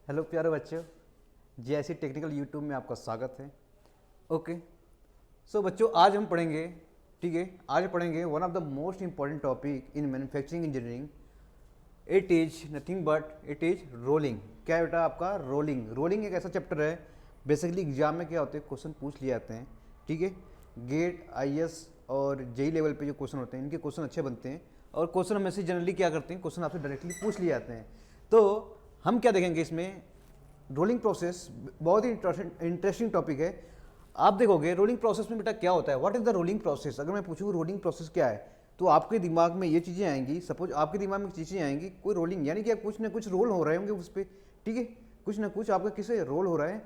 Hello प्यारे बच्चों, GIC technical YouTube में आपका स्वागत है। ओके, सो बच्चों आज हम पढ़ेंगे, ठीक है, आज पढ़ेंगे one of the most important topic in manufacturing engineering. It is nothing but it is rolling. क्या है बेटा आपका? रोलिंग। रोलिंग एक ऐसा चैप्टर है, बेसिकली एग्जाम में क्या होते हैं, क्वेश्चन पूछ लिए जाते हैं, ठीक है। गेट, आईएएस और जेई लेवल पे जो क्वेश्चन होते हैं, इनके क्वेश्चन अच्छे बनते हैं और क्वेश्चन हमें से जनरली क्या करते हैं, क्वेश्चन आपसे डायरेक्टली पूछ लिए जाते हैं। तो हम क्या देखेंगे इसमें, रोलिंग प्रोसेस बहुत ही इंटरेस्टिंग टॉपिक है। आप देखोगे रोलिंग प्रोसेस में बेटा क्या होता है, what is the rolling process. अगर मैं पूछूँ रोलिंग प्रोसेस क्या है, तो आपके दिमाग में ये चीज़ें आएंगी। सपोज आपके दिमाग में चीज़ें आएंगी, कोई रोलिंग यानी कि कुछ ना कुछ रोल हो रहे होंगे उस पर, ठीक है, कुछ ना कुछ आपका किसे रोल हो रहा है।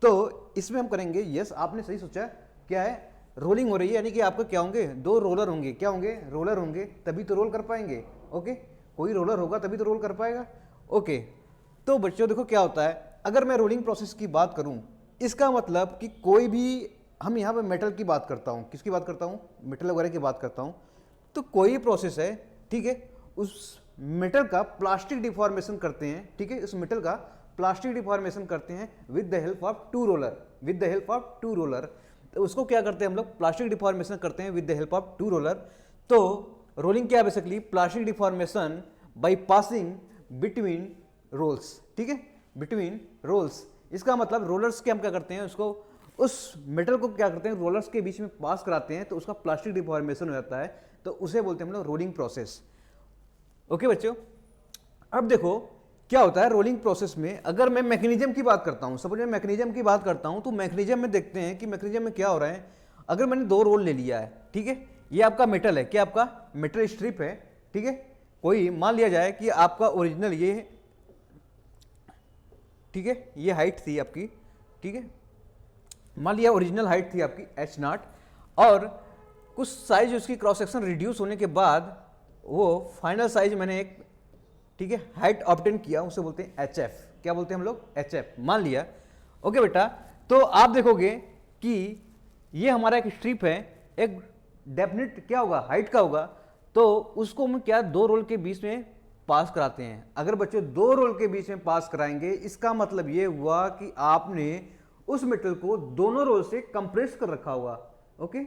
तो इसमें हम करेंगे, यस आपने सही सोचा, क्या है, रोलिंग हो रही है, यानी कि आपका क्या होंगे, दो रोलर होंगे। क्या होंगे? रोलर होंगे, तभी तो रोल कर पाएंगे। ओके, कोई रोलर होगा तभी तो रोल कर पाएगा। ओके, तो बच्चों देखो क्या होता है, अगर मैं रोलिंग प्रोसेस की बात करूं, इसका मतलब कि कोई भी, हम यहाँ पे मेटल की बात करता हूँ, किसकी बात करता हूँ, मेटल वगैरह की बात करता हूँ। तो कोई प्रोसेस है, ठीक है, उस मेटल का प्लास्टिक डिफॉर्मेशन करते हैं, ठीक है, उस मेटल का प्लास्टिक डिफॉर्मेशन करते हैं with the help of two roller, with the help of two roller. तो उसको क्या करते हैं हम लोग, प्लास्टिक डिफॉर्मेशन करते हैं with the help of two roller. तो रोलिंग क्या है, basically plastic deformation by passing between rolls, ठीक है, बिटवीन रोल्स। इसका मतलब रोलर्स के हम क्या करते हैं, उसको, उस मेटल को क्या करते हैं, रोलर्स के बीच में पास कराते हैं, तो उसका प्लास्टिक डिफॉर्मेशन हो जाता है, तो उसे बोलते हैं हम लोग रोलिंग प्रोसेस। ओके बच्चों, अब देखो क्या होता है रोलिंग प्रोसेस में। अगर मैं मैकेनिज्म की बात करता हूं, सपोज मैं मैकेनिज्म की बात करता हूं, तो मैकेनिज्म में देखते हैं कि मैकेनिज्म में क्या हो रहा है। अगर मैंने दो रोल ले लिया है, ठीक है, ये आपका मेटल है, क्या आपका मेटल स्ट्रिप है, ठीक है, कोई मान लिया जाए कि आपका ओरिजिनल ये है, ठीक है, ये हाइट थी आपकी, ठीक है, मान लिया ओरिजिनल हाइट थी आपकी h0, और कुछ साइज उसकी क्रॉस सेक्शन रिड्यूस होने के बाद वो फाइनल साइज मैंने एक, ठीक है, हाइट ऑब्टेन किया, उसे बोलते हैं HF। क्या बोलते हैं हम लोग? HF मान लिया। ओके बेटा, तो आप देखोगे कि ये हमारा एक स्ट्रिप है, एक डेफिनेट क्या होगा, हाइट का होगा, तो उसको हम क्या दो रोल के बीच में पास कराते हैं। अगर बच्चों दो रोल के बीच में पास कराएंगे, इसका मतलब ये हुआ कि आपने उस मेटल को दोनों रोल से कंप्रेस कर रखा होगा। ओके,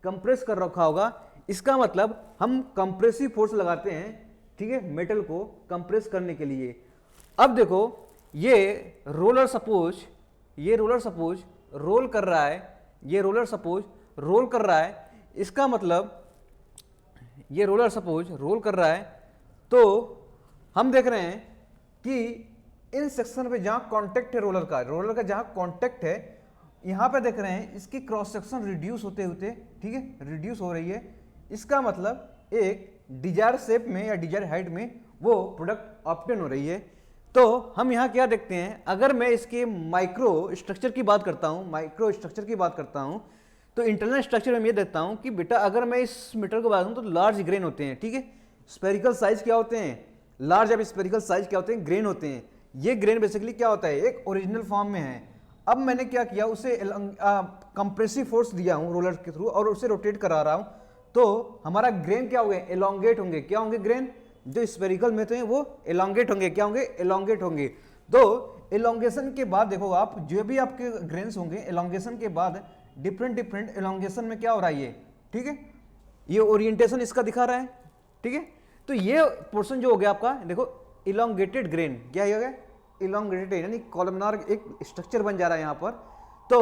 कंप्रेस कर रखा होगा, इसका मतलब हम कंप्रेसिव फोर्स लगाते हैं, ठीक है, मेटल को कंप्रेस करने के लिए। अब देखो ये रोलर सपोज, ये रोलर सपोज रोल कर रहा है, ये रोलर सपोज रोल कर रहा है, इसका मतलब ये रोलर सपोज रोल कर रहा है, तो हम देख रहे हैं कि इन सेक्शन पे जहां कांटेक्ट है रोलर का जहां कांटेक्ट है, यहां पे देख रहे हैं इसकी क्रॉस सेक्शन रिड्यूस होते होते, ठीक है, रिड्यूस हो रही है। इसका मतलब एक डिजायर शेप में या डिजायर हाइट में वो प्रोडक्ट ऑब्टेन हो रही है। तो हम यहाँ क्या देखते हैं, अगर मैं इसके माइक्रो स्ट्रक्चर की बात करता हूँ, माइक्रो स्ट्रक्चर की बात करता हूँ, तो इंटरनल स्ट्रक्चर में ये देखता हूँ कि बेटा अगर मैं इस मेटल को बात करूँ तो लार्ज ग्रेन होते हैं, ठीक है, स्पेरिकल साइज क्या होते हैं, लार्ज अब स्पेरिकल साइज क्या होते हैं, ग्रेन होते हैं। ये ग्रेन बेसिकली क्या होता है, एक ओरिजिनल फॉर्म में है। अब मैंने क्या किया, उसे कंप्रेसिव फोर्स दिया हूँ रोलर के थ्रू और उसे रोटेट करा रहा हूँ, तो हमारा ग्रेन क्या होंगे, एलोंगेट होंगे। क्या होंगे? ग्रेन जो स्पेरिकल में थे वो एलोंगेट होंगे। क्या होंगे? एलोंगेट होंगे। तो एलोंगेशन के बाद देखो आप, जो भी आपके ग्रेन्स होंगे, एलोंगेशन के बाद डिफरेंट डिफरेंट एलोंगेशन में क्या हो रहा है ये, ठीक है, ये ओरिएंटेशन इसका दिखा रहा है, ठीक है। तो ये पोर्शन जो हो गया आपका, देखो इलोंगेटेड ग्रेन, क्या हो गया, इलोंगेटेड, यानी कॉलमनार एक स्ट्रक्चर बन जा रहा है यहाँ पर। तो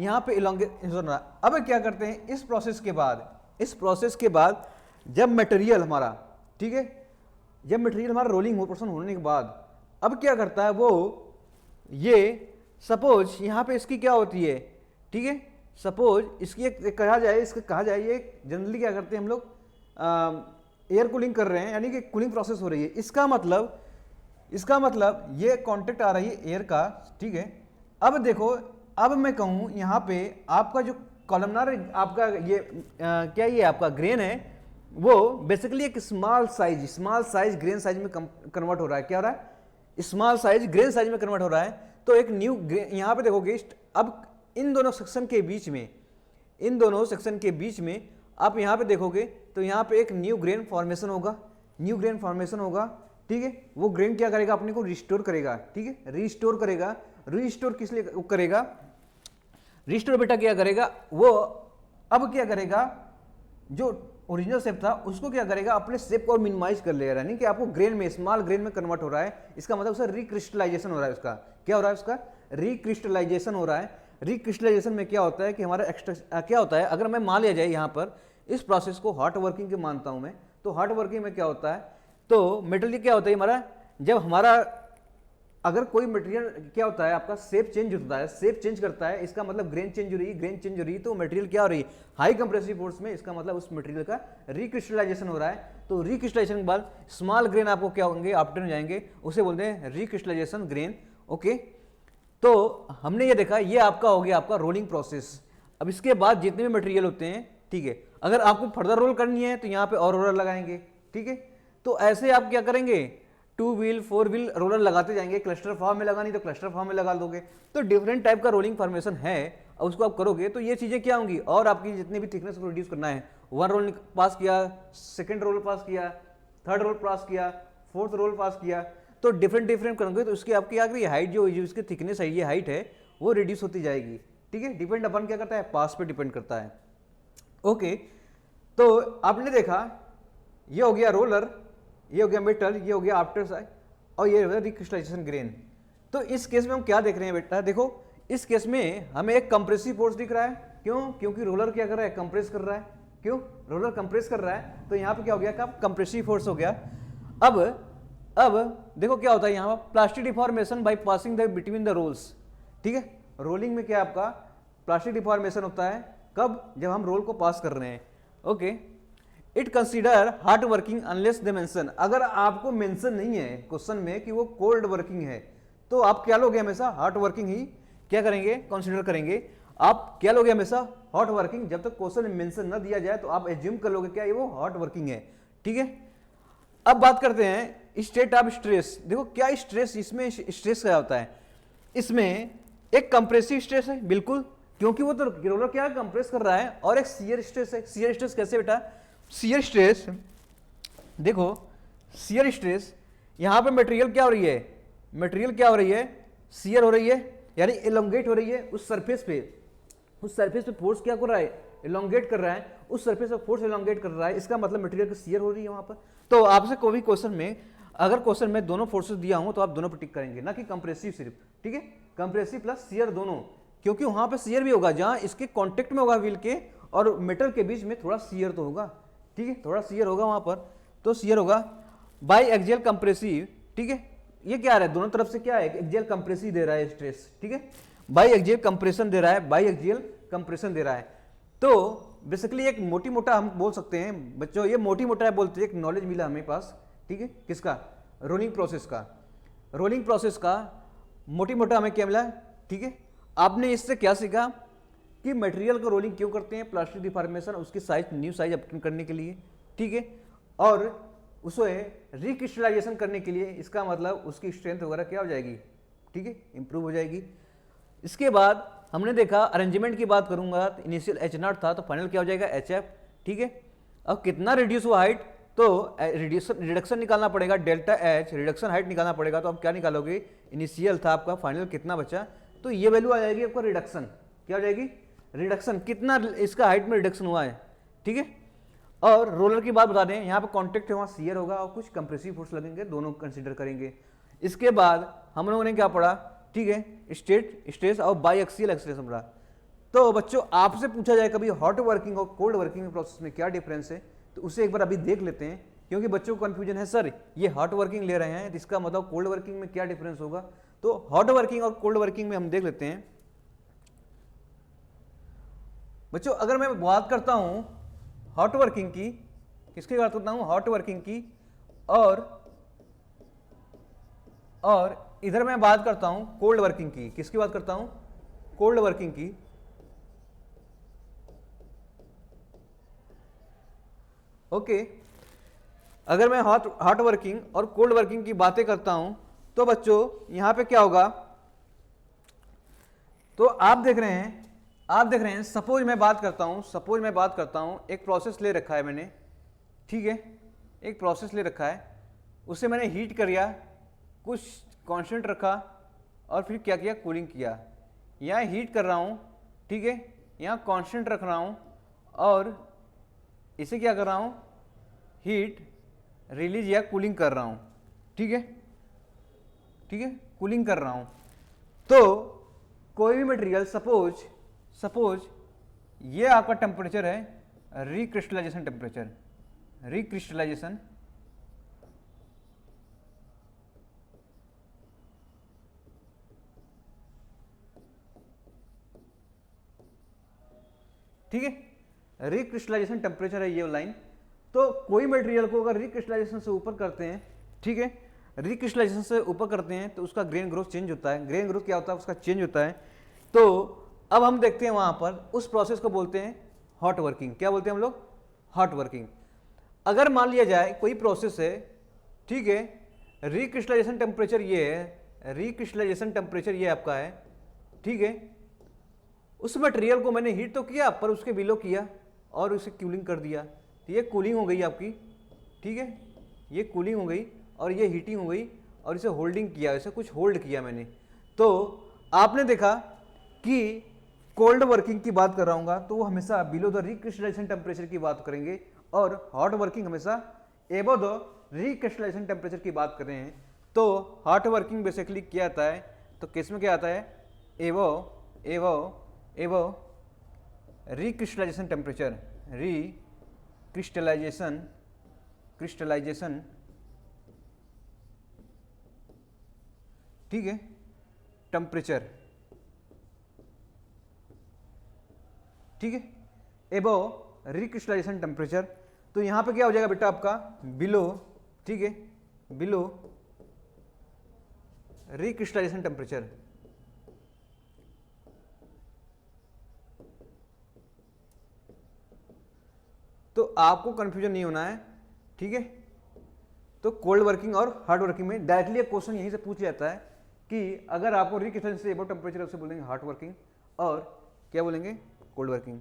यहाँ पे इलोंगेशन हो रहा है। अब क्या करते हैं, इस प्रोसेस के बाद, इस प्रोसेस के बाद जब मटेरियल हमारा, ठीक है, जब मटेरियल हमारा रोलिंग प्रोसेस होने के बाद अब क्या करता है वो, ये सपोज यहाँ पे इसकी क्या होती है, ठीक है, सपोज इसकी एक कहा जाए, इसका कहा जाए, ये जनरली क्या करते हैं हम लोग, एयर कूलिंग कर रहे हैं, यानी कि कूलिंग प्रोसेस हो रही है। इसका मतलब ये कांटेक्ट आ रही है एयर का, ठीक है। अब देखो, अब मैं कहूँ यहाँ पे आपका जो कॉलमनार आपका ये क्या ये आपका ग्रेन है, वो बेसिकली एक स्मॉल साइज ग्रेन साइज में कन्वर्ट हो रहा है। क्या हो रहा है? स्मॉल साइज ग्रेन साइज में कन्वर्ट हो रहा है। तो एक न्यू यहाँ पे देखोगे, अब इन दोनों सेक्शन के बीच में, इन दोनों सेक्शन के बीच में आप यहाँ पे देखोगे तो यहाँ पे एक न्यू ग्रेन फॉर्मेशन होगा, न्यू ग्रेन फॉर्मेशन होगा, ठीक है, वो ग्रेन क्या करेगा, अपने को रिस्टोर करेगा, ठीक है, रिस्टोर करेगा। रिस्टोर किस लिए करेगा, रिस्टोर बेटा क्या करेगा, वो अब क्या करेगा, जो ओरिजिनल शेप था उसको क्या करेगा, अपने शेप को मिनिमाइज कर लेगा, यानी कि आपको ग्रेन में, स्मॉल ग्रेन में कन्वर्ट हो रहा है। इसका मतलब उसका रिक्रिस्टलाइजेशन हो रहा है। उसका क्या हो रहा है, उसका रिक्रिस्टलाइजेशन हो रहा है। रिक्रिस्टलाइजेशन में क्या होता है कि हमारा एक्स्ट्रा क्या होता है, अगर मैं मान लिया जाए यहाँ पर इस प्रोसेस को हार्ड वर्किंग के मानता हूँ मैं, तो हार्ड वर्किंग में क्या होता है, तो मेटेरियल क्या होता है हमारा, जब हमारा अगर कोई मटेरियल क्या होता है आपका शेप चेंज होता है, शेप चेंज करता है, इसका मतलब ग्रेन चेंज हो रही है, ग्रेन चेंज हो रही है, तो मटेरियल क्या हो रही है, हाई कंप्रेसिव फोर्स में, इसका मतलब उस मटेरियल का रिक्रिस्टलाइजेशन हो रहा है। तो रिक्रिस्टलाइजेशन के बाद स्मॉल ग्रेन आपको क्या होंगे, आफ्टर में जाएंगे, उसे बोलते हैं रिक्रिस्टलाइजेशन ग्रेन। ओके, तो हमने ये देखा, ये आपका हो गया आपका रोलिंग प्रोसेस। अब इसके बाद जितने भी मटेरियल होते हैं, ठीक है, अगर आपको फर्दर रोल करनी है तो यहाँ पे और रोलर लगाएंगे, ठीक है। तो ऐसे आप क्या करेंगे, 2 व्हील 4 व्हील रोलर लगाते जाएंगे, क्लस्टर फॉर्म में लगानी तो क्लस्टर फॉर्म में लगा दोगे। तो डिफरेंट टाइप का रोलिंग फॉर्मेशन है, और उसको आप करोगे तो ये चीजें क्या होंगी, और आपकी जितनी भी थिकनेस को रिड्यूस करना है, 1 रोल पास किया, 2nd रोल पास किया, 3rd रोल पास किया, 4th रोल पास किया, तो डिफरेंट करोगे तो उसकी आपकी आखिरी हाइट जो इसकी थिकनेस है, ये हाइट है, वो रिड्यूस होती जाएगी, ठीक है। डिपेंड अपन क्या करता है, पास पे डिपेंड करता है। ओके, तो आपने देखा ये हो गया रोलर, ये हो गया मेटल, ये हो गया आफ्टर साइड, और ये हो गया रिक्रिस्टलाइजेशन ग्रेन। तो इस केस में हम क्या देख रहे हैं बेटा, देखो इस केस में हमें एक कंप्रेसिव फोर्स दिख रहा है, क्यों, क्योंकि रोलर क्या कर रहा है, कंप्रेस कर रहा है, क्यों, रोलर कंप्रेस कर रहा है, तो यहाँ पे क्या हो गया, कंप्रेसिव फोर्स हो गया। अब देखो क्या होता है यहाँ पर, plastic deformation by passing the between the rolls, ठीक है। रोलिंग में क्या आपका प्लास्टिक डिफॉर्मेशन होता है, कब, जब हम रोल को पास कर रहे हैं। Okay, it consider hard working unless they mention, अगर आपको मेंशन नहीं है क्वेश्चन में कि वो कोल्ड वर्किंग है, तो आप क्या लोगे, हमेशा हार्ड वर्किंग ही क्या करेंगे, कंसीडर करेंगे। आप क्या लोगे, हमेशा हॉट वर्किंग, जब तक क्वेश्चन में मेंशन न दिया जाए तो आप एज्यूम कर लोगे क्या ये वो हॉट वर्किंग है, ठीक है। अब बात करते हैं स्टेट ऑफ स्ट्रेस। देखो क्या स्ट्रेस, इसमें स्ट्रेस क्या होता है, इसमें एक कंप्रेसिव स्ट्रेस है, बिल्कुल, क्योंकि वो तो रोलर क्या कंप्रेस कर रहा है, और एक शियर स्ट्रेस है। शियर स्ट्रेस कैसे बेटा, शियर स्ट्रेस, देखो शियर स्ट्रेस, यहां पे मटेरियल क्या हो रही है, मटेरियल क्या हो रही है, शियर हो रही है, यानी एलोंगेट हो रही है उस सरफेस पे, उस सरफेस पे फोर्स क्या कर रहा है, एलोंगेट कर रहा है, उस सरफेस पे फोर्स एलोंगेट कर रहा है, इसका मतलब मटेरियल की शियर हो रही है वहां पर। तो आपसे कोई भी क्वेश्चन में, अगर क्वेश्चन में दोनों फोर्सेस दिया हूं तो आप दोनों पर टिक करेंगे, ना कि कंप्रेसिव सिर्फ, ठीक है, कंप्रेसिव प्लस शियर दोनों, क्योंकि वहां पे शियर भी होगा, जहां इसके कांटेक्ट में होगा व्हील के और मेटल के बीच में थोड़ा शियर तो होगा, ठीक है, थोड़ा शियर होगा वहां पर, तो शियर होगा। बाई एक्सियल कंप्रेसिव, ठीक है, ये क्या आ रहा है, दोनों तरफ से क्या है, एक्सियल कंप्रेसिव दे रहा है स्ट्रेस, ठीक है, बाई एक्सियल कंप्रेशन दे रहा है, बाई एक्सियल कंप्रेशन दे रहा है। तो बेसिकली एक मोटी मोटा हम बोल सकते हैं बच्चों, ये मोटी मोटा बोलते हैं, एक नॉलेज मिला हमें पास, ठीक है, किसका, रोलिंग प्रोसेस का, रोलिंग प्रोसेस का मोटी मोटा हमें क्या मिला, ठीक है। आपने इससे क्या सीखा कि मटेरियल को रोलिंग क्यों करते हैं, प्लास्टिक डिफॉर्मेशन, उसकी साइज, न्यू साइज अपटेन करने के लिए, ठीक है, और उसे रिक्रिस्टलाइजेशन करने के लिए, इसका मतलब उसकी स्ट्रेंथ वगैरह क्या हो जाएगी, ठीक है, इंप्रूव हो जाएगी। इसके बाद हमने देखा अरेंजमेंट की बात करूंगा, इनिशियल H0 था, तो फाइनल क्या हो जाएगा HF, ठीक है। अब कितना रिड्यूस हुआ हाइट, तो रिडक्शन निकालना पड़ेगा, डेल्टा H रिडक्शन हाइट निकालना पड़ेगा, तो आप क्या निकालोगे, इनिशियल था आपका, फाइनल कितना बचा, तो ये वैल्यू आ जाएगी आपका रिडक्शन, क्या हो जाएगी, रिडक्शन, कितना इसका हाइट में रिडक्शन हुआ है, ठीक है। और रोलर की बात बता दें, यहाँ पे कॉन्टेक्ट है, वहाँ शियर होगा और कुछ कंप्रेसिव फोर्स लगेंगे, दोनों कंसीडर करेंगे। इसके बाद हम लोगों ने क्या पढ़ा, ठीक है, स्टेट स्ट्रेस और बाई एक्सियल एक्सेलरेशन पढ़ा। तो बच्चों आपसे पूछा जाए कभी हॉट वर्किंग और कोल्ड वर्किंग प्रोसेस में क्या डिफरेंस है, तो उसे एक बार अभी देख लेते हैं, क्योंकि बच्चों को कंफ्यूजन है, सर ये हॉट वर्किंग ले रहे हैं, इसका मतलब कोल्ड वर्किंग में क्या डिफरेंस होगा। तो हॉट वर्किंग और कोल्ड वर्किंग में हम देख लेते हैं बच्चों। अगर मैं बात करता हूं हॉट वर्किंग की, किसकी बात करता हूं, हॉट वर्किंग की, और इधर मैं बात करता हूं कोल्ड वर्किंग की, किसकी बात करता हूं, कोल्ड वर्किंग की। ओके, अगर मैं हॉट वर्किंग और कोल्ड वर्किंग की बातें करता हूं तो बच्चों यहां पे क्या होगा, तो आप देख रहे हैं, सपोज मैं बात करता हूं, एक प्रोसेस ले रखा है मैंने, ठीक है, एक प्रोसेस ले रखा है, उसे मैंने हीट कर दिया, कुछ कांस्टेंट रखा और फिर क्या किया, कूलिंग किया। यहाँ हीट कर रहा हूँ, ठीक है, यहाँ कांस्टेंट रख रहा हूँ और इसे क्या कर रहा हूँ, हीट रिलीज या कूलिंग कर रहा हूँ, ठीक है, ठीक है, कूलिंग कर रहा हूँ। तो कोई भी मटेरियल, सपोज ये आपका टेम्परेचर है रिक्रिस्टलाइजेशन टेम्परेचर, रिक्रिस्टलाइजेशन, ठीक है, रिक्रिस्टलाइजेशन टेम्परेचर है ये लाइन। तो कोई मटेरियल को अगर रिक्रिस्टलाइजेशन से ऊपर करते हैं, ठीक है, रिक्रिस्टलाइजेशन से ऊपर करते हैं तो उसका ग्रेन ग्रोथ चेंज होता है। ग्रेन ग्रोथ क्या होता है, उसका चेंज होता है। तो अब हम देखते हैं वहां पर उस प्रोसेस को बोलते हैं हॉट वर्किंग। क्या बोलते हैं हम लोग, हॉट वर्किंग। अगर मान लिया जाए कोई प्रोसेस है, ठीक है, रिक्रिस्टलाइजेशन टेम्परेचर ये है, रिक्रिस्टलाइजेशन टेम्परेचर ये आपका है, ठीक है, उस मटेरियल को मैंने हीट तो किया पर उसके बिलो किया और उसे कूलिंग कर दिया, तो ये कूलिंग हो गई आपकी, ठीक है, ये कूलिंग हो गई और ये हीटिंग हो गई और इसे होल्डिंग किया, इसे कुछ होल्ड किया मैंने। तो आपने देखा कि कोल्ड वर्किंग की बात कर रहा हूँ तो वो हमेशा बिलो द रिक्रिस्टलाइजेशन टेम्परेचर की बात करेंगे और हॉट वर्किंग हमेशा एबव द रिक्रिस्टलाइजेशन टेम्परेचर की बात कर रहे हैं। तो हॉट वर्किंग बेसिकली क्या आता है, तो किस में क्या आता है, एबव रिक्रिस्टलाइजेशन टेम्परेचर, क्रिस्टलाइजेशन, ठीक है, टेम्परेचर, ठीक है, एबव रिक्रिस्टलाइजेशन टेम्परेचर। तो यहां पे क्या हो जाएगा बेटा आपका, बिलो, ठीक है, बिलो रिक्रिस्टलाइजेशन टेम्परेचर। तो आपको कंफ्यूजन नहीं होना है, ठीक है। तो कोल्ड वर्किंग और हॉट वर्किंग में डायरेक्टली एक क्वेश्चन यहीं से पूछ जाता है कि अगर आपको रिक्रिस्टलाइजेशन से एबव टेम्परेचर उसे बोलेंगे हॉट वर्किंग और क्या बोलेंगे, कोल्ड वर्किंग।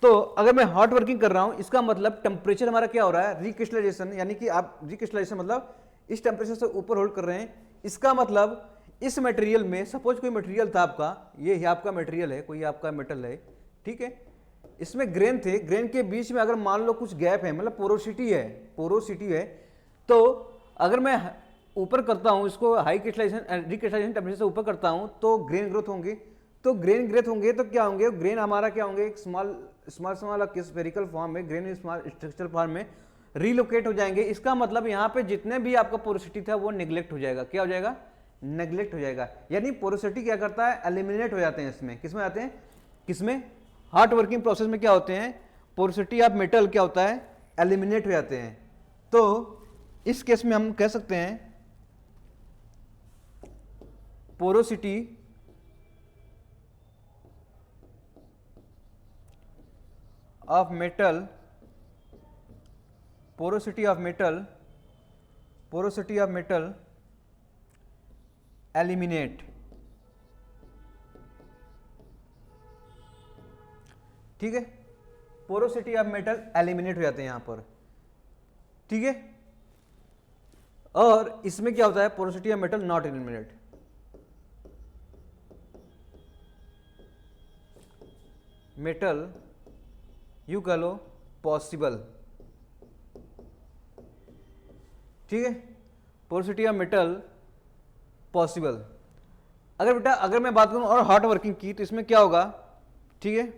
तो अगर मैं हॉट वर्किंग कर रहा हूं इसका मतलब टेम्परेचर हमारा क्या हो रहा है, रिक्रिस्टलाइजेशन, यानी कि आप रिक्रिस्टलाइजेशन मतलब इस टेम्परेचर से ऊपर होल्ड कर रहे हैं। इसका मतलब इस मटेरियल में, सपोज कोई मटेरियल था आपका, ये आपका मटेरियल है, कोई आपका मेटल है, ठीक है, इसमें ग्रेन थे, ग्रेन के बीच में अगर मान लो कुछ गैप है, मतलब पोरोसिटी है, तो अगर मैं ऊपर करता हूं इसको, हाई क्रिस्टलाइजेशन रिक्रिस्टलाइजेशन टेम्परेचर से ऊपर करता हूं तो ग्रेन ग्रोथ होंगे। तो ग्रेन ग्रोथ होंगे तो क्या होंगे, ग्रेन हमारा क्या होंगे, एक स्मॉल स्फेरिकल फॉर्म में, ग्रेन स्मॉल स्ट्रक्चरल फॉर्म में रिलोकेट हो जाएंगे। इसका मतलब यहाँ पे जितने भी आपका पोरोसिटी था वो नेग्लेक्ट हो जाएगा। क्या हो जाएगा, नेग्लेक्ट हो जाएगा। यानी पोरोसिटी क्या करता है, एलिमिनेट हो जाते हैं। इसमें किसमें आते हैं, किसमें, हॉट वर्किंग प्रोसेस में क्या होते हैं, पोरोसिटी ऑफ मेटल क्या होता है, एलिमिनेट हो जाते हैं। तो इस केस में हम कह सकते हैं porosity of metal, porosity of metal eliminate, ठीक है, पोरोसिटी ऑफ मेटल एलिमिनेट हो जाते हैं यहां पर, ठीक है। और इसमें क्या होता है, porosity of metal not eliminate, metal you कह लो पॉसिबल, ठीक है, पोरोसिटी ऑफ मेटल पॉसिबल। अगर बेटा अगर मैं बात करूं और हॉट वर्किंग की तो इसमें क्या होगा, ठीक है,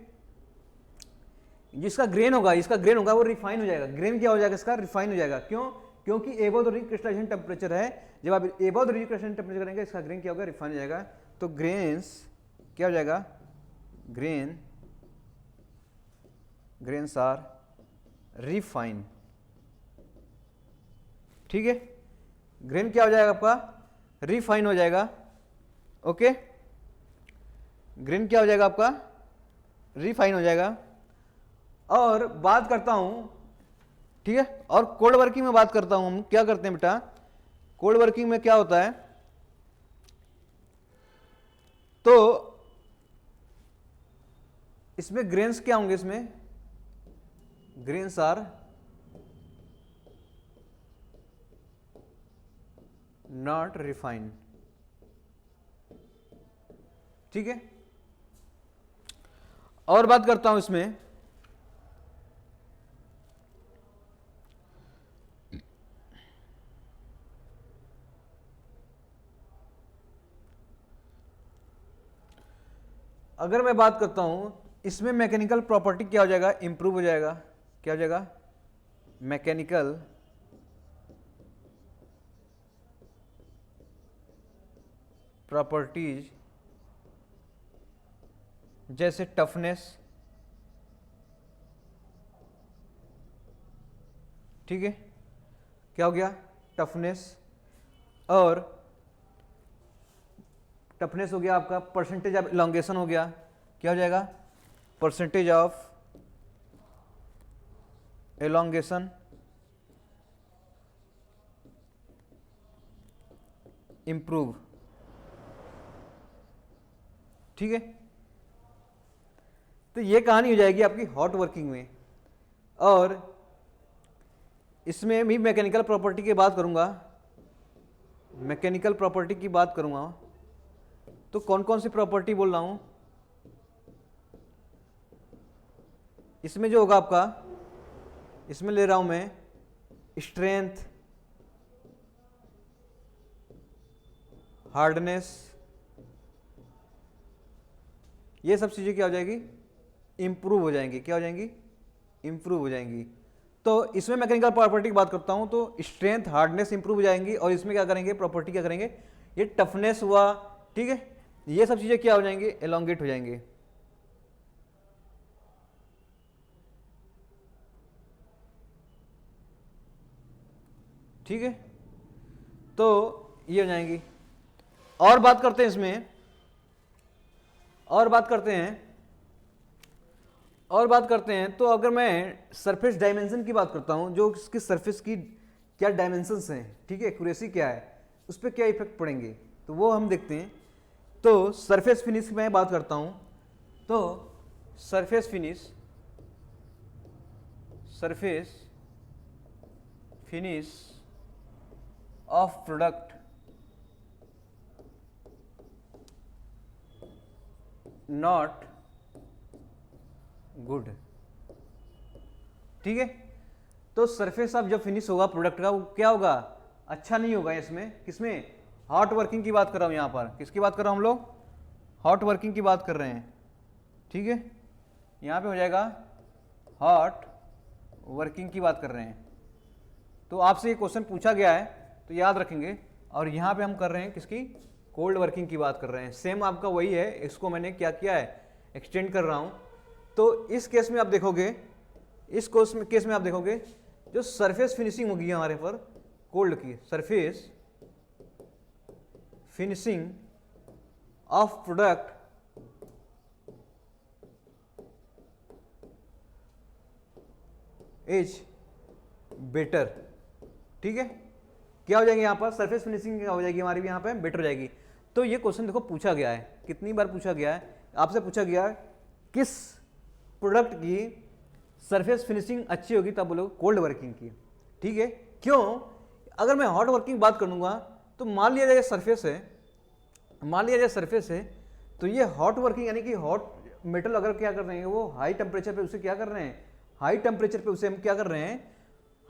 जिसका ग्रेन होगा वो रिफाइन हो जाएगा। ग्रेन क्या हो जाएगा, इसका रिफाइन हो जाएगा। क्यों, क्योंकि एबव द रिक्रिस्टलाइजेशन टेम्परेचर है। जब आप एबव द रिक्रिस्टलाइजेशन टेम्परेचर करेंगे इसका ग्रेन क्या होगा, रिफाइन हो जाएगा। तो ग्रेन्स क्या हो जाएगा, ग्रेन्स आर रिफाइन, ठीक है, ग्रेन क्या हो जाएगा आपका, रिफाइन हो जाएगा। ओके, ग्रेन क्या हो जाएगा आपका, रिफाइन हो जाएगा। और बात करता हूं, ठीक है, और कोल्ड वर्किंग में बात करता हूं, हम क्या करते हैं बेटा, कोल्ड वर्किंग में क्या होता है, तो इसमें ग्रेन्स क्या होंगे, इसमें ग्रेन्स आर नॉट रिफाइन। ठीक है, और बात करता हूं इसमें, अगर मैं बात करता हूं इसमें मैकेनिकल प्रॉपर्टी क्या हो जाएगा, इंप्रूव हो जाएगा। क्या हो जाएगा, मैकेनिकल प्रॉपर्टीज जैसे टफनेस, ठीक है, क्या हो गया, टफनेस, और टफनेस हो गया आपका, परसेंटेज ऑफ इलोंगेशन हो गया, क्या हो जाएगा, परसेंटेज ऑफ एलोंगेशन इंप्रूव। ठीक है, तो ये कहानी हो जाएगी आपकी हॉट वर्किंग में। और इसमें भी मैकेनिकल प्रॉपर्टी की बात करूंगा, मैकेनिकल प्रॉपर्टी की बात करूंगा, तो कौन कौन सी प्रॉपर्टी बोल रहा हूं इसमें, जो होगा आपका, इसमें ले रहा हूं मैं स्ट्रेंथ, हार्डनेस, ये सब चीजें क्या हो जाएगी, इंप्रूव हो जाएंगी। क्या हो जाएंगी, इंप्रूव हो जाएंगी। तो इसमें मैकेनिकल प्रॉपर्टी की बात करता हूं तो स्ट्रेंथ, हार्डनेस इंप्रूव हो जाएंगी। और इसमें क्या करेंगे, प्रॉपर्टी क्या करेंगे, ये टफनेस हुआ, ठीक है, ये सब चीजें क्या हो जाएंगे, एलोंगेट हो जाएंगे। ठीक है, तो ये हो जाएंगी। और बात करते हैं इसमें, और बात करते हैं तो अगर मैं सरफेस डायमेंशन की बात करता हूं, जो इसकी सरफेस की क्या डायमेंशंस हैं, ठीक है, एक्यूरेसी क्या है, उस पर क्या इफेक्ट पड़ेंगे, तो वो हम देखते हैं। तो सरफेस फिनिश की मैं बात करता हूं, तो surface finish off product not good. ठीक है, तो सरफेस ऑफ जब फिनिश होगा प्रोडक्ट का, वो क्या होगा, अच्छा नहीं होगा। इसमें किसमें, हॉट वर्किंग की बात कर रहा हूं, यहां पर किसकी बात कर रहा हूं, हम लोग हॉट वर्किंग की बात कर रहे हैं। ठीक है, यहां पे हो जाएगा हॉट वर्किंग की बात कर रहे हैं। तो आपसे ये क्वेश्चन पूछा गया है तो याद रखेंगे। और यहां पे हम कर रहे हैं किसकी, कोल्ड वर्किंग की बात कर रहे हैं। सेम आपका वही है, इसको मैंने क्या किया है, एक्सटेंड कर रहा हूं। तो इस केस में आप देखोगे, इस केस में आप देखोगे जो सरफेस फिनिशिंग होगी हमारे पर कोल्ड की, surface finishing of product is better. ठीक है, क्या हो जाएगी यहां पर, सरफेस फिनिशिंग क्या हो जाएगी हमारी भी यहां पे, बेटर हो जाएगी। तो ये क्वेश्चन देखो पूछा गया है, कितनी बार पूछा गया है, आपसे पूछा गया किस प्रोडक्ट की सरफेस फिनिशिंग अच्छी होगी, तब बोलोगे कोल्ड वर्किंग की। ठीक है, क्यों, अगर मैं हॉट वर्किंग बात करूंगा तो मान लिया जाए सरफेस है, तो ये हॉट वर्किंग यानी कि हॉट मेटल अगर क्या कर रहे हैं, वो हाई टेम्परेचर पे उसे क्या कर रहे हैं, हाई टेम्परेचर पे उसे हम क्या कर रहे हैं,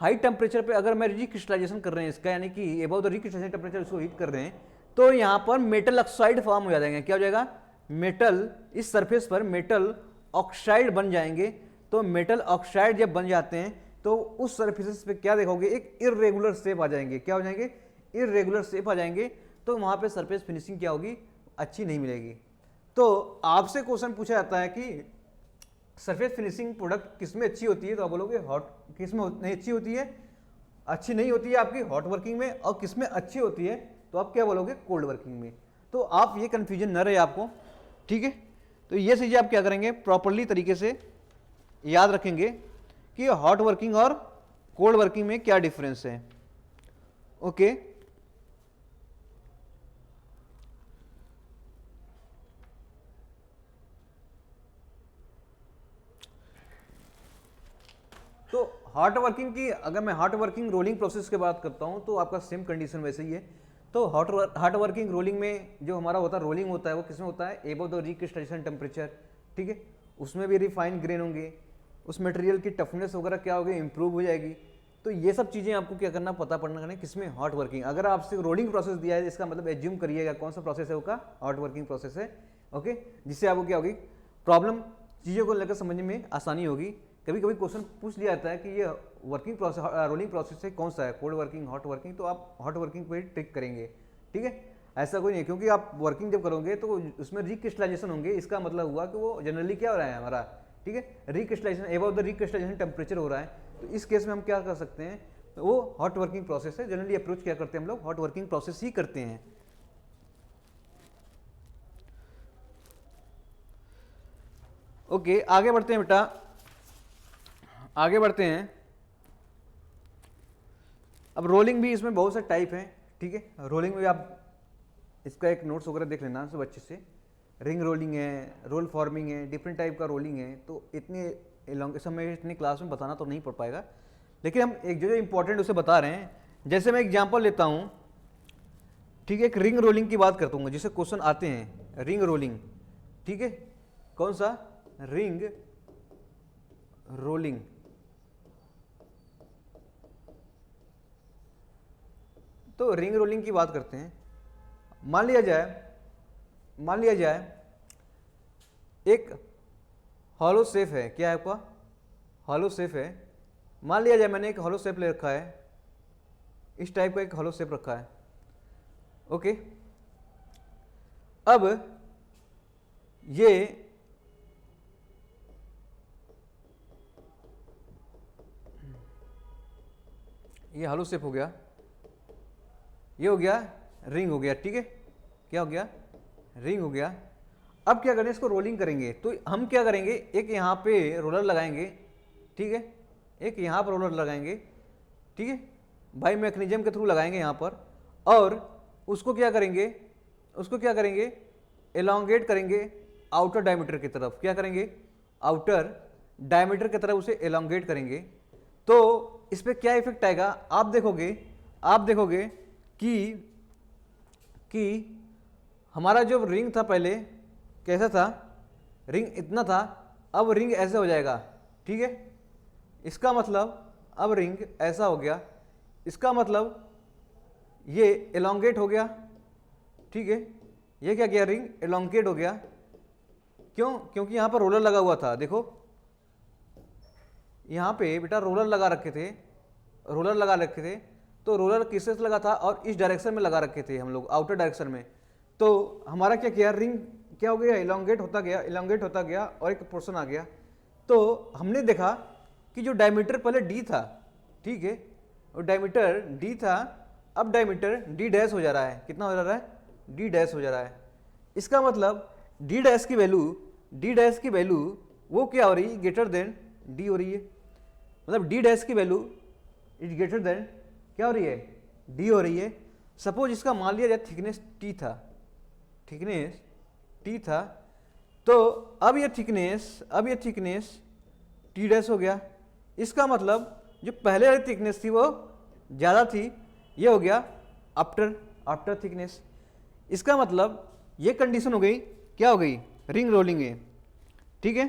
हाई टेम्परेचर पे अगर मैं रिक्रिस्टलाइजेशन कर रहे हैं इसका, यानी कि एबव द रिक्रिस्टलाइजेशन टेम्परेचर उसको हीट कर रहे हैं, तो यहाँ पर मेटल ऑक्साइड फॉर्म हो जाएंगे। क्या हो जाएगा, मेटल, इस सरफेस पर मेटल ऑक्साइड बन जाएंगे। तो मेटल ऑक्साइड जब बन जाते हैं तो उस सरफेस पे क्या देखोगे, एक इरेगुलर शेप आ जाएंगे। क्या हो जाएंगे, इरेगुलर शेप आ जाएंगे। तो वहाँ पे सरफेस फिनिशिंग क्या होगी, अच्छी नहीं मिलेगी। तो आपसे क्वेश्चन पूछा जाता है कि सरफेस फिनिशिंग प्रोडक्ट किस में अच्छी होती है, तो आप बोलोगे हॉट, किस में नहीं अच्छी होती है, अच्छी नहीं होती है आपकी हॉट वर्किंग में, और किस में अच्छी होती है तो आप क्या बोलोगे, कोल्ड वर्किंग में। तो आप ये कंफ्यूजन न रहे आपको। ठीक है, तो ये चीजें आप क्या करेंगे, प्रॉपरली तरीके से याद रखेंगे कि हॉट वर्किंग और कोल्ड वर्किंग में क्या डिफरेंस है। ओके, तो हॉट वर्किंग की, अगर मैं हॉट वर्किंग रोलिंग प्रोसेस की बात करता हूं तो आपका सेम कंडीशन वैसे ही है। तो हॉट वर्किंग रोलिंग में जो हमारा होता है रोलिंग होता है वो किसमें होता है, एबव द रिक्रिस्टलाइजेशन टेम्परेचर, ठीक है। उसमें भी रिफाइंड ग्रेन होंगे, उस मटेरियल की टफनेस वगैरह क्या होगी, इंप्रूव हो जाएगी। तो ये सब चीज़ें आपको क्या करना, पता पड़ना करना किसमें, हॉट वर्किंग। अगर आपसे रोलिंग प्रोसेस दिया है इसका मतलब एज्यूम करिएगा कौन सा प्रोसेस है, उसका हॉट वर्किंग प्रोसेस है, ओके। जिससे आपको क्या होगी, प्रॉब्लम चीज़ों को लेकर समझने में आसानी होगी। कभी कभी क्वेश्चन पूछ लिया जाता है कि ये वर्किंग प्रोसेस रोलिंग प्रोसेस है कौन सा है, कोल्ड वर्किंग, हॉट वर्किंग, तो आप हॉट वर्किंग पे ट्रिक करेंगे, ठीक है। ऐसा कोई नहीं, क्योंकि आप वर्किंग जब करोगे तो उसमें रिक्रिस्टलाइजेशन होंगे, इसका मतलब हुआ कि वो जनरली क्या हो रहा है हमारा, ठीक है, recrystallisation above the recrystallisation temperature हो रहा है। तो इस केस में हम क्या कर सकते हैं, तो वो हॉट वर्किंग प्रोसेस है। जनरली अप्रोच क्या करते हैं हम लोग, हॉट वर्किंग प्रोसेस ही करते हैं। ओके, आगे बढ़ते हैं बेटा, आगे बढ़ते हैं। अब रोलिंग भी इसमें बहुत से टाइप हैं, ठीक है। रोलिंग में आप इसका एक नोट्स वगैरह देख लेना सब अच्छे से। रिंग रोलिंग है, रोल फॉर्मिंग है, डिफरेंट टाइप का रोलिंग है। तो इतने एलोंगेशन में इतनी क्लास में बताना तो नहीं पड़ पाएगा, लेकिन हम एक जो इंपॉर्टेंट उसे बता रहे हैं। जैसे मैं एग्जांपल लेता हूँ, ठीक है, एक रिंग रोलिंग की बात करता हूँ, जिसे क्वेश्चन आते हैं, रिंग रोलिंग, ठीक है। कौन सा, रिंग रोलिंग। तो रिंग रोलिंग की बात करते हैं। मान लिया जाए एक हॉलो शेप है, क्या है आपका, हॉलो शेप है। मान लिया जाए मैंने एक हॉलो शेप ले रखा है, इस टाइप का एक हॉलो शेप रखा है, ओके। अब ये हॉलो शेप हो गया, ये हो गया रिंग हो गया, ठीक है। क्या हो गया, रिंग हो गया। अब क्या करें, इसको रोलिंग करेंगे। तो हम क्या करेंगे, एक यहाँ पे रोलर लगाएंगे, ठीक है, एक यहाँ पर रोलर लगाएंगे, ठीक है, बाई मैकेनिज्म के थ्रू लगाएंगे यहाँ पर। और उसको क्या करेंगे, एलोंगेट करेंगे आउटर डायमीटर की तरफ। क्या करेंगे, आउटर डायमीटर की तरफ उसे एलोंगेट करेंगे। तो इस पर क्या इफेक्ट आएगा, आप देखोगे कि हमारा जो रिंग था पहले कैसा था, रिंग इतना था, अब रिंग ऐसे हो जाएगा, ठीक है। इसका मतलब अब रिंग ऐसा हो गया, इसका मतलब ये एलोंगेट हो गया, ठीक है। ये क्या किया, रिंग एलोंगेट हो गया। क्यों, क्योंकि यहाँ पर रोलर लगा हुआ था। देखो यहाँ पे बेटा रोलर लगा रखे थे, तो रोलर किससे लगा था, और इस डायरेक्शन में लगा रखे थे हम लोग, आउटर डायरेक्शन में। तो हमारा क्या किया, रिंग क्या हो गया, एलोंगेट होता गया और एक पोर्शन आ गया। तो हमने देखा कि जो डायमीटर पहले डी था, ठीक है, और डायमीटर डी था, अब डायमीटर डी डैश हो जा रहा है। कितना हो जा रहा है, डी डैश हो जा रहा है। इसका मतलब डी डैश की वैल्यू वो क्या हो रही है, ग्रेटर देन डी हो रही है। मतलब डी डैश की वैल्यू इज ग्रेटर देन क्या हो रही है, डी हो रही है। सपोज इसका मान लिया जाए थिकनेस टी था, तो अब ये थिकनेस टी डैश हो गया। इसका मतलब जो पहले वाली थिकनेस थी वो ज़्यादा थी, ये हो गया आफ्टर थिकनेस। इसका मतलब ये कंडीशन हो गई, क्या हो गई, रिंग रोलिंग है, ठीक है।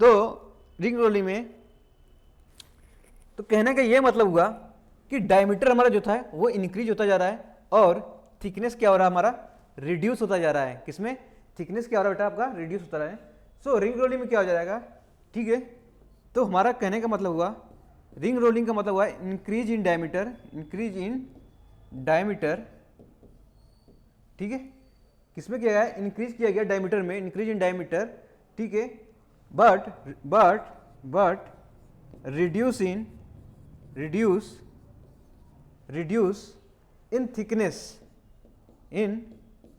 तो रिंग रोलिंग में तो कहने का ये मतलब हुआ कि डायमीटर हमारा जो था वो इंक्रीज होता जा रहा है, और थिकनेस क्या हो रहा है हमारा, रिड्यूस होता जा रहा है। किसमें, थिकनेस क्या हो रहा है बेटा आपका, रिड्यूस होता रहा है। सो रिंग रोलिंग में क्या हो जाएगा, ठीक है। तो हमारा कहने का मतलब हुआ, रिंग रोलिंग का मतलब हुआ इंक्रीज इन डायमीटर, ठीक है। किसमें किया गया, इंक्रीज किया गया डायमीटर में, इंक्रीज इन डायमीटर, ठीक है। बट रिड्यूस इन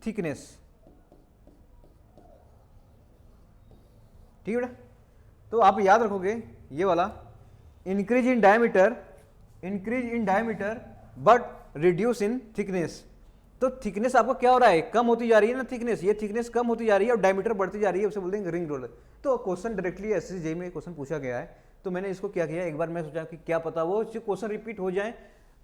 थिकनेस, ठीक है बेटा। तो आप याद रखोगे ये वाला, increase in diameter but reduce in thickness. तो थिकनेस आपको क्या हो रहा है, कम होती जा रही है ना थिकनेस, ये थिकनेस कम होती जा रही है और डायमीटर बढ़ती जा रही है, उसे बोलते हैं रिंग रोलर। तो क्वेश्चन डायरेक्टली एसएससी में क्वेश्चन पूछा गया है, तो मैंने इसको क्या किया, एक बार मैं सोचा कि क्या पता वो क्वेश्चन रिपीट हो जाए,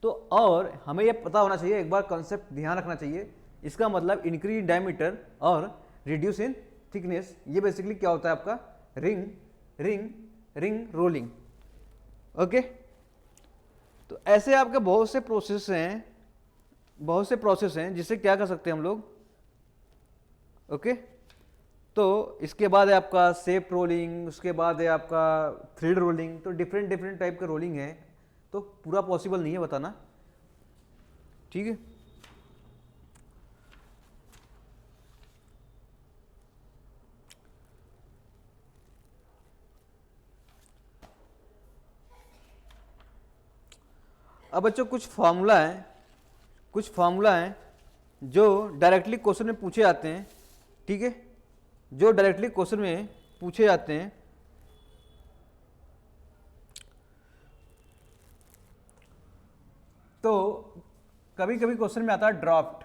तो और हमें ये पता होना चाहिए, एक बार कॉन्सेप्ट ध्यान रखना चाहिए, इसका मतलब इंक्रीज इन डायमीटर और रिड्यूस इन थिकनेस, ये बेसिकली क्या होता है आपका ring ring ring rolling. Okay, तो ऐसे आपके बहुत से प्रोसेस हैं जिससे क्या कर सकते हैं हम लोग। ओके, तो इसके बाद है आपका शेप रोलिंग, उसके बाद है आपका थ्रेड रोलिंग, तो डिफरेंट डिफरेंट टाइप के रोलिंग है, तो पूरा पॉसिबल नहीं है बताना, ठीक है। अब बच्चों कुछ फार्मूला हैं जो डायरेक्टली क्वेश्चन में पूछे जाते हैं, ठीक है, जो डायरेक्टली क्वेश्चन में पूछे जाते हैं। तो कभी कभी क्वेश्चन में आता है ड्राफ्ट,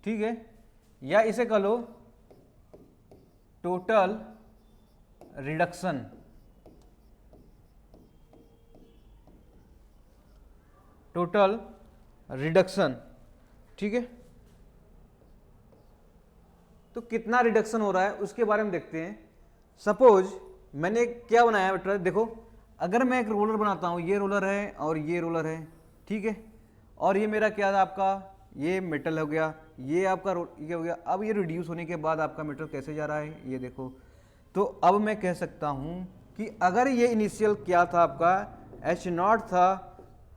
ठीक है, या इसे कह लो टोटल रिडक्शन, टोटल रिडक्शन, ठीक है। तो कितना रिडक्शन हो रहा है उसके बारे में देखते हैं। सपोज मैंने क्या बनाया है बेटा, देखो अगर मैं एक रोलर बनाता हूँ, ये रोलर है और ये रोलर है, ठीक है, और ये मेरा क्या था आपका, ये मेटल हो गया, ये आपका ये हो गया। अब ये रिड्यूस होने के बाद आपका मेटल कैसे जा रहा है, ये देखो। तो अब मैं कह सकता हूँ कि अगर ये इनिशियल क्या था आपका H0 था,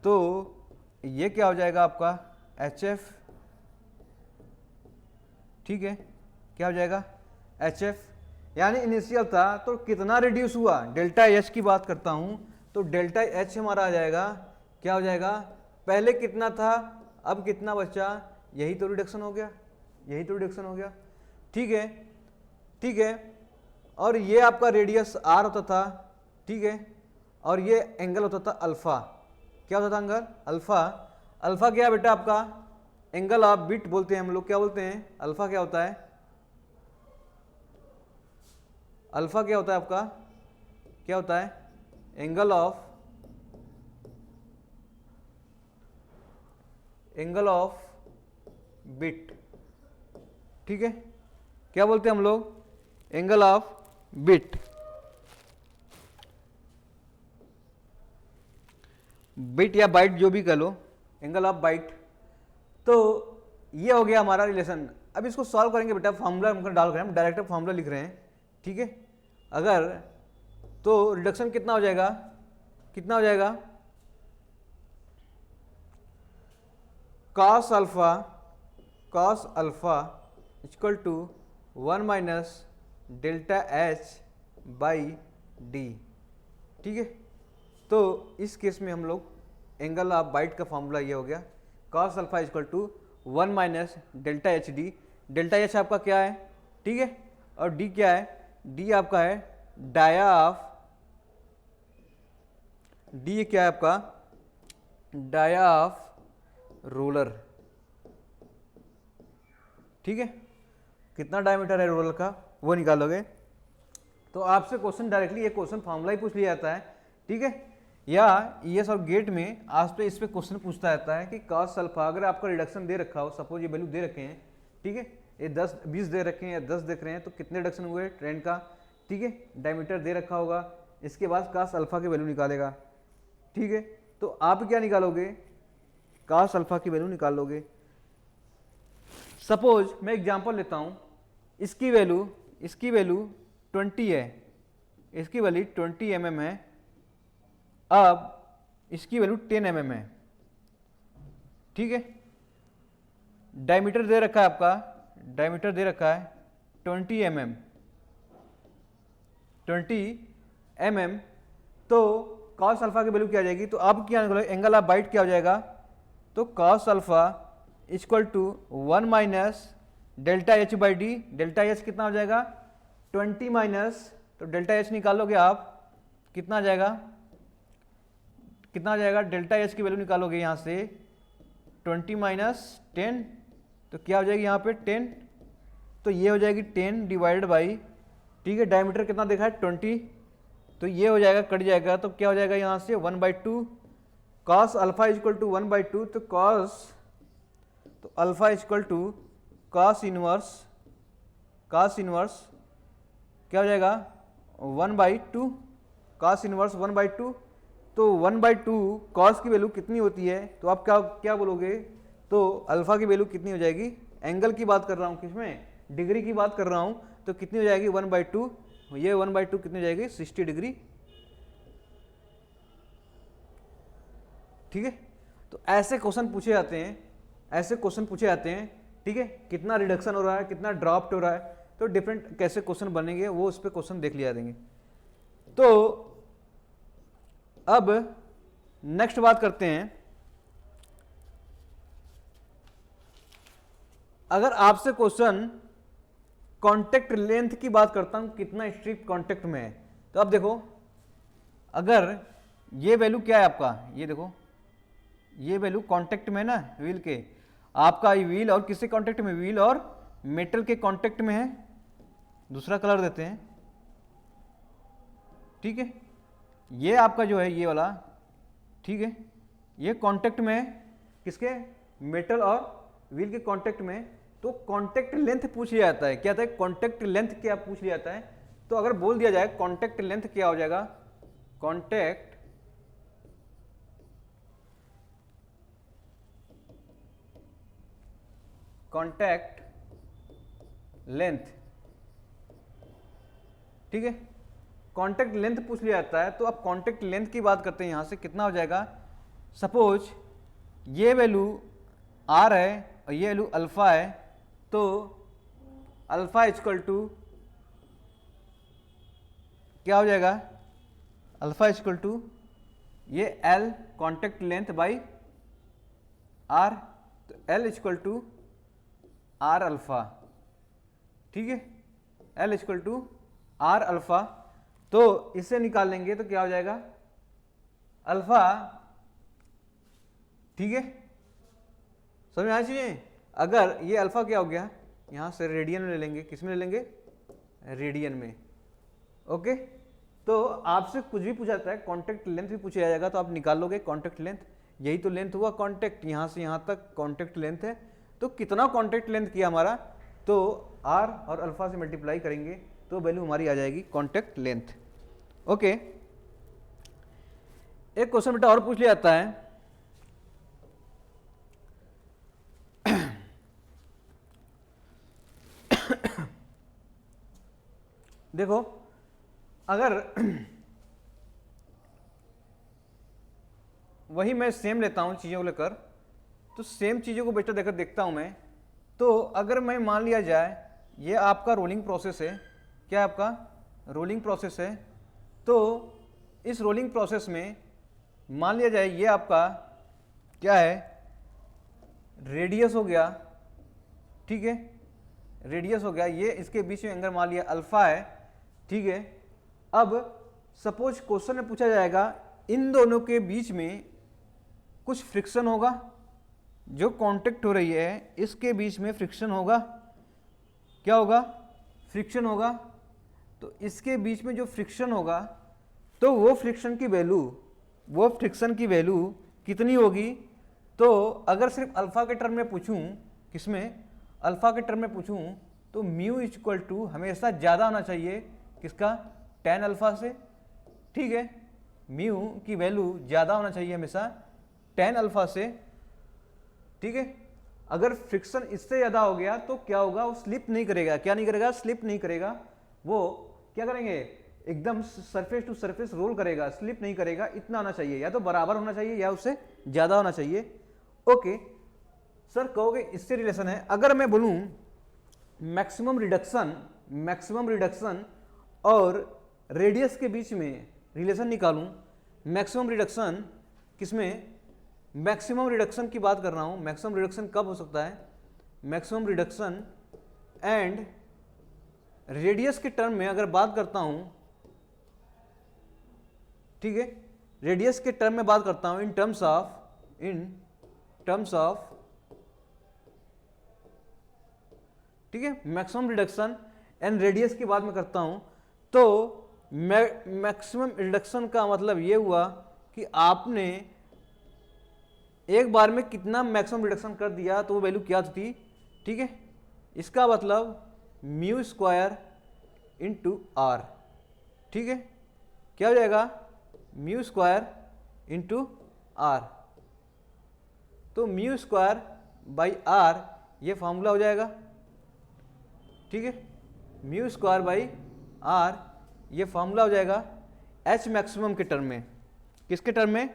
तो ये क्या हो जाएगा आपका HF, ठीक है, क्या हो जाएगा HF, यानी इनिशियल था तो कितना रिड्यूस हुआ, डेल्टा H की बात करता हूं, तो डेल्टा H हमारा आ जाएगा, क्या हो जाएगा, पहले कितना था अब कितना बचा, यही तो रिडक्शन हो गया, यही तो रिडक्शन हो गया, ठीक है, ठीक है। और ये आपका रेडियस R होता था, ठीक है, और ये एंगल होता था अल्फा, क्या होता था एंगल अल्फा। अल्फा क्या है बेटा आपका, एंगल ऑफ बीट बोलते हैं हम लोग, क्या बोलते हैं, अल्फा क्या होता है, अल्फा क्या होता है आपका, क्या होता है, एंगल ऑफ बिट, ठीक है, क्या बोलते हैं हम लोग, एंगल ऑफ बिट, बिट या बाइट जो भी कह लो, एंगल ऑफ बाइट। तो ये हो गया हमारा रिलेशन। अब इसको सॉल्व करेंगे बेटा, फार्मूला हम डाल रहे हैं, हम डायरेक्ट फार्मूला लिख रहे हैं, ठीक है। अगर तो रिडक्शन कितना हो जाएगा, कितना हो जाएगा, cos alpha equal to 1 minus delta H by D, ठीक है। तो इस केस में हम लोग एंगल ऑफ बाइट का फॉर्मूला ये हो गया, cos alpha equal to 1 minus delta H D, delta H आपका क्या है, ठीक है, और डी क्या है, डी आपका है डाया ऑफ, डी क्या है आपका, डाया ऑफ रोलर, ठीक है, कितना डायमीटर है रोलर का वो निकालोगे। तो आपसे क्वेश्चन डायरेक्टली ये क्वेश्चन फॉर्मूला ही पूछ लिया जाता है, ठीक है, या ईएस और गेट में आज पे इस पे क्वेश्चन पूछता रहता है कि cos अल्फा, अगर आपका रिडक्शन दे रखा हो, सपोज ये वैल्यू दे रखे हैं, ठीक है, ये 10 20 दे रखे हैं या 10 देख रहे हैं, तो कितने रिडक्शन हुए ट्रेंड का, ठीक है, डायमीटर दे रखा होगा, इसके बाद cos अल्फा की वैल्यू निकालेगा, ठीक है। तो आप क्या निकालोगे, cos अल्फा की वैल्यू निकाल लोगे। सपोज मैं एग्जांपल लेता हूं, इसकी वैल्यू 20 है, इसकी वैल्यू 20 mm है, अब इसकी वैल्यू 10 mm है, ठीक है। डायमीटर दे रखा है आपका, डायमीटर दे रखा है 20 mm, तो cos अल्फा की वैल्यू क्या आ जाएगी, तो आप क्या निकालोगे, एंगल ऑफ बाइट क्या हो जाएगा, तो cos alpha equal to 1 minus delta H by D, delta H कितना हो जाएगा 20 माइनस, तो डेल्टा एच निकालोगे आप, कितना आ जाएगा, कितना आ जाएगा, डेल्टा एच की वैल्यू निकालोगे यहाँ से 20 माइनस 10, तो क्या हो जाएगी यहाँ पे 10, तो ये हो जाएगी 10 डिवाइडेड बाई, ठीक है, डायमीटर कितना देखा है 20, तो ये हो जाएगा, कट जाएगा, तो क्या हो जाएगा यहाँ से 1/2 cos alpha is equal to 1/2, तो alpha is equal to cos inverse क्या हो जाएगा 1/2 कॉस इनवर्स 1/2, तो 1/2 कॉस की वैल्यू कितनी होती है, तो आप क्या बोलोगे, तो अल्फा की वैल्यू कितनी हो जाएगी, एंगल की बात कर रहा हूँ, किसमें, डिग्री की बात कर रहा हूँ, तो कितनी हो जाएगी 1/2, ये 1/2 कितनी हो जाएगी 60 डिग्री। ठीक है, तो ऐसे क्वेश्चन पूछे जाते हैं, ठीक है, कितना रिडक्शन हो रहा है, कितना ड्रॉप्ट हो रहा है, तो डिफरेंट कैसे क्वेश्चन बनेंगे वो उस पर क्वेश्चन देख लिया देंगे। तो अब नेक्स्ट बात करते हैं, अगर आपसे क्वेश्चन कांटेक्ट लेंथ की बात करता हूं, कितना स्ट्रिप कांटेक्ट में है, तो अब देखो, अगर ये वैल्यू क्या है आपका, ये देखो, ये वैल्यू कांटेक्ट में ना व्हील के, आपका व्हील और किससे कांटेक्ट में, व्हील और मेटल के कांटेक्ट में है, दूसरा कलर देते हैं, ठीक है, ये आपका जो है ये वाला, ठीक है, ये कांटेक्ट में है, किसके, मेटल और व्हील के कांटेक्ट में, तो कांटेक्ट लेंथ पूछ लिया जाता है, क्या था, कांटेक्ट लेंथ क्या पूछ लिया जाता है, तो अगर बोल दिया जाए कांटेक्ट लेंथ क्या हो जाएगा, कांटेक्ट लेंथ, ठीक है, कांटेक्ट लेंथ पूछ लिया जाता है, तो अब कांटेक्ट लेंथ की बात करते हैं, यहां से कितना हो जाएगा, सपोज ये वैल्यू आर है और ये वैल्यू अल्फा है, तो अल्फा इक्वल टू क्या हो जाएगा, अल्फा इक्वल टू ये L contact length by R, तो L equal to R alpha, ठीक है, L equal to R alpha, तो इसे निकाल लेंगे तो क्या हो जाएगा अल्फा, ठीक है, समझ में आना चाहिए। अगर ये अल्फा क्या हो गया, यहां से रेडियन में ले लेंगे, किस में ले लेंगे, रेडियन में, ओके, तो आपसे कुछ भी पूछा जाता है, कांटेक्ट लेंथ भी पूछा जाएगा, तो आप निकाल लोगे कांटेक्ट लेंथ, यही तो लेंथ हुआ कांटेक्ट, यहां से यहां तक कांटेक्ट लेंथ है, तो कितना कांटेक्ट लेंथ किया हमारा, तो आर और अल्फा से मल्टीप्लाई करेंगे तो वैल्यू हमारी आ जाएगी कांटेक्ट लेंथ, ओके। एक क्वेश्चन बेटा और पूछ लिया जाता है, देखो, अगर वही मैं सेम लेता हूं चीजों को लेकर, तो सेम चीजों को बेटा देखकर देखता हूं मैं, तो अगर मैं मान लिया जाए ये आपका रोलिंग प्रोसेस है, क्या आपका रोलिंग प्रोसेस है, तो इस रोलिंग प्रोसेस में मान लिया जाए ये आपका क्या है, रेडियस हो गया, ठीक है, रेडियस हो गया, ये इसके बीच में एंगल मान लिया अल्फा है, ठीक है। अब सपोज क्वेश्चन में पूछा जाएगा इन दोनों के बीच में कुछ फ्रिक्शन होगा, जो कांटेक्ट हो रही है इसके बीच में फ्रिक्शन होगा, क्या होगा, फ्रिक्शन होगा, तो इसके बीच में जो फ्रिक्शन होगा, तो वो फ्रिक्शन की वैल्यू कितनी होगी, तो अगर सिर्फ अल्फा के टर्म में पूछूं, किसमें, अल्फा के टर्म में पूछूं, तो म्यू इक्वल टू हमेशा ज़्यादा होना चाहिए, किसका, tan अल्फा से, ठीक है, म्यू की वैल्यू ज़्यादा होना चाहिए हमेशा tan अल्फा से, ठीक है। अगर फ्रिक्शन इससे ज़्यादा हो गया तो क्या होगा, वो स्लिप नहीं करेगा, क्या नहीं करेगा, स्लिप नहीं करेगा, वो क्या करेंगे, एकदम सरफेस टू सरफेस रोल करेगा, स्लिप नहीं करेगा, इतना आना चाहिए, या तो बराबर होना चाहिए या उससे ज़्यादा होना चाहिए, ओके। सर कहोगे इससे रिलेशन है, अगर मैं बोलूँ मैक्सिमम रिडक्शन और रेडियस के बीच में रिलेशन निकालूं, मैक्सिमम रिडक्शन किसमें, मैक्सिमम रिडक्शन की बात कर रहा हूं, मैक्सिमम रिडक्शन कब हो सकता है, मैक्सिमम रिडक्शन एंड रेडियस के टर्म में अगर बात करता हूं, ठीक है, रेडियस के टर्म में बात करता हूं, इन टर्म्स ऑफ ठीक है, मैक्सिमम रिडक्शन एंड रेडियस की बात मैं करता हूं, तो मैक्सिमम रिडक्शन का मतलब ये हुआ कि आपने एक बार में कितना मैक्सिमम रिडक्शन कर दिया तो वो वैल्यू क्या थी, ठीक है। इसका मतलब म्यू स्क्वायर इंटू आर, ठीक है, क्या हो जाएगा, म्यू स्क्वायर इंटू आर। तो म्यू स्क्वायर बाई आर ये फॉर्मूला हो जाएगा, ठीक है। म्यू स्क्वायर बाई आर ये फॉर्मूला हो जाएगा एच मैक्सिमम के टर्म में। किसके टर्म में,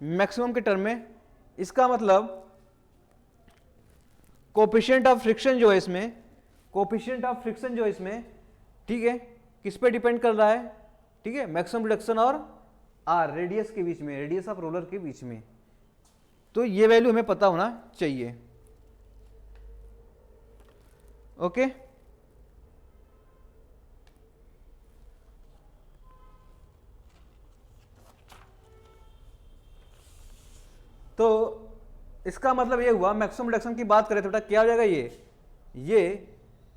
मैक्सिमम के टर्म में। इसका मतलब कोफिशिएंट ऑफ फ्रिक्शन जो है इसमें, कोफिशिएंट ऑफ फ्रिक्शन जो है इसमें, ठीक है, किस पे डिपेंड कर रहा है, ठीक है, मैक्सिमम रिडक्शन और आर रेडियस के बीच में, रेडियस ऑफ रोलर के बीच में। तो ये वैल्यू हमें पता होना चाहिए, ओके। तो इसका मतलब ये हुआ, मैक्सिमम रिडक्शन की बात करें तो बेटा क्या हो जाएगा, ये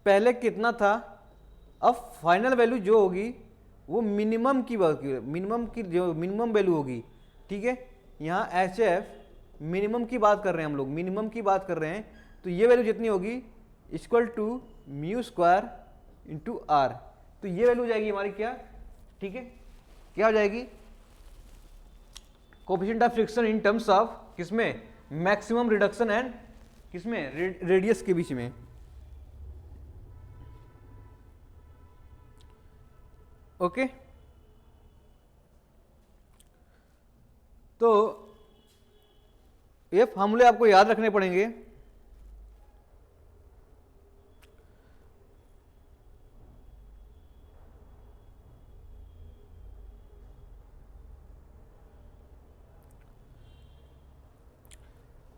पहले कितना था, अब फाइनल वैल्यू जो होगी वो मिनिमम की बात, मिनिमम की जो मिनिमम वैल्यू होगी, ठीक है। यहाँ एच एफ मिनिमम की बात कर रहे हैं हम लोग, मिनिमम की बात कर रहे हैं। तो ये वैल्यू जितनी होगी equal to mu square into R. तो ये वैल्यू हो जाएगी हमारी क्या, ठीक है, क्या हो जाएगी, coefficient of friction in terms of किसमें, मैक्सिमम रिडक्शन एंड किसमें, रेडियस के बीच में, ओके। तो ये फॉर्मूले आपको याद रखने पड़ेंगे।